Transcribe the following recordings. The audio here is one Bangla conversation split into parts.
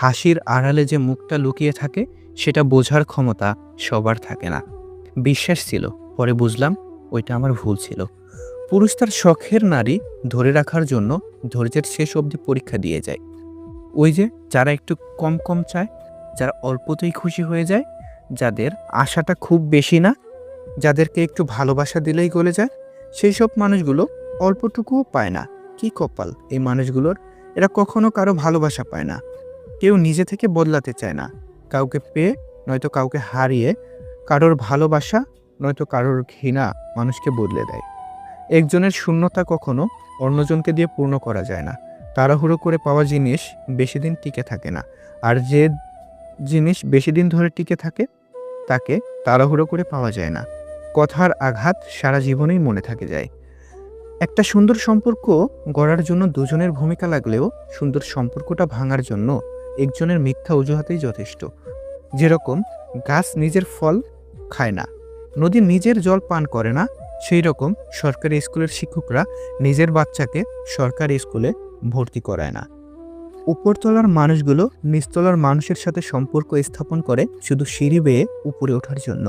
হাসির আড়ালে যে মুখটা লুকিয়ে থাকে সেটা বোঝার ক্ষমতা সবার থাকে না। বিশ্বাস ছিল, পরে বুঝলাম ওইটা আমার ভুল ছিল। পুরুষ তার শখের নারী ধরে রাখার জন্য ধৈর্যের শেষ অবধি পরীক্ষা দিয়ে যায়। ওই যে যারা একটু কম কম চায়, যারা অল্পতেই খুশি হয়ে যায়, যাদের আশাটা খুব বেশি না, যাদেরকে একটু ভালোবাসা দিলেই গলে যায়, সেই সব মানুষগুলো অল্পটুকুও পায় না। কি কপাল এই মানুষগুলোর! এরা কখনো কারো ভালোবাসা পায় না। কেউ নিজে থেকে বদলাতে চায় না। কাউকে পেয়ে নয়তো কাউকে হারিয়ে কারোর ভালোবাসা নয়তো কারোর ঘৃণা মানুষকে বদলে দেয়। একজনের শূন্যতা কখনো অন্যজনকে দিয়ে পূর্ণ করা যায় না। তাড়াহুড়ো করে পাওয়া জিনিস বেশি দিন টিকে থাকে না, আর যে জিনিস বেশি দিন ধরে টিকে থাকে তাকে তাড়াহুড়ো করে পাওয়া যায় না। কথার আঘাত সারা জীবনেই মনে থাকে যায়। একটা সুন্দর সম্পর্ক গড়ার জন্য দুজনের ভূমিকা লাগলেও সুন্দর সম্পর্কটা ভাঙার জন্য একজনের মিথ্যা অজুহাতেই যথেষ্ট। যেরকম গাছ নিজের ফল খায় না, নদী নিজের জল পান করে না, সেই রকম সরকারি স্কুলের শিক্ষকরা নিজের বাচ্চাকে সরকারি স্কুলে ভর্তি করায় না। উপরতলার মানুষগুলো নিচতলার মানুষের সাথে সম্পর্ক স্থাপন করে শুধু সিঁড়ি বেয়ে উপরে ওঠার জন্য।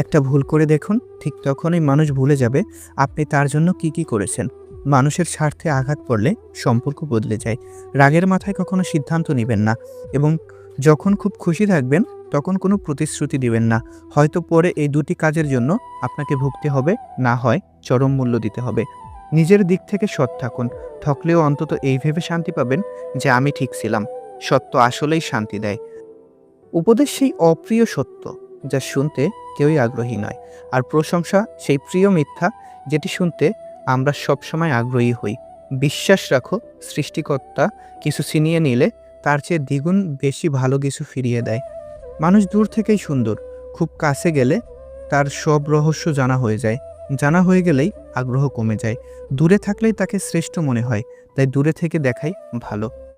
একটা ভুল করে দেখুন, ঠিক তখনই মানুষ ভুলে যাবে আপনি তার জন্য কি কি করেছেন। মানুষের স্বার্থে আঘাত পড়লে সম্পর্ক বদলে যায়। রাগের মাথায় কখনো সিদ্ধান্ত নেবেন না, এবং যখন খুব খুশি থাকবেন তখন কোনো প্রতিশ্রুতি দিবেন না। হয়তো পরে এই দুটি কাজের জন্য আপনাকে ভুগতে হবে, না হয় চরম মূল্য দিতে হবে। নিজের দিক থেকে সৎ থাকুন, ঠকলেও অন্তত এই ভেবে শান্তি পাবেন যে আমি ঠিক ছিলাম। সত্য আসলেই শান্তি দেয়। উপদেশ সেই অপ্রিয় সত্য যা শুনতে কেউই আগ্রহী নয়, আর প্রশংসা সেই প্রিয় মিথ্যা যেটি শুনতে আমরা সবসময় আগ্রহী হই। বিশ্বাস রাখো, সৃষ্টিকর্তা কিছু ছিনিয়ে নিলে তার চেয়ে দ্বিগুণ বেশি ভালো কিছু ফিরিয়ে দেয়। মানুষ দূর থেকেই সুন্দর, খুব কাছে গেলে তার সব রহস্য জানা হয়ে যায়। জানা হয়ে গেলেই আগ্রহ কমে যায়। দূরে থাকলেই তাকে শ্রেষ্ঠ মনে হয়, তাই দূরে থেকে দেখাই ভালো।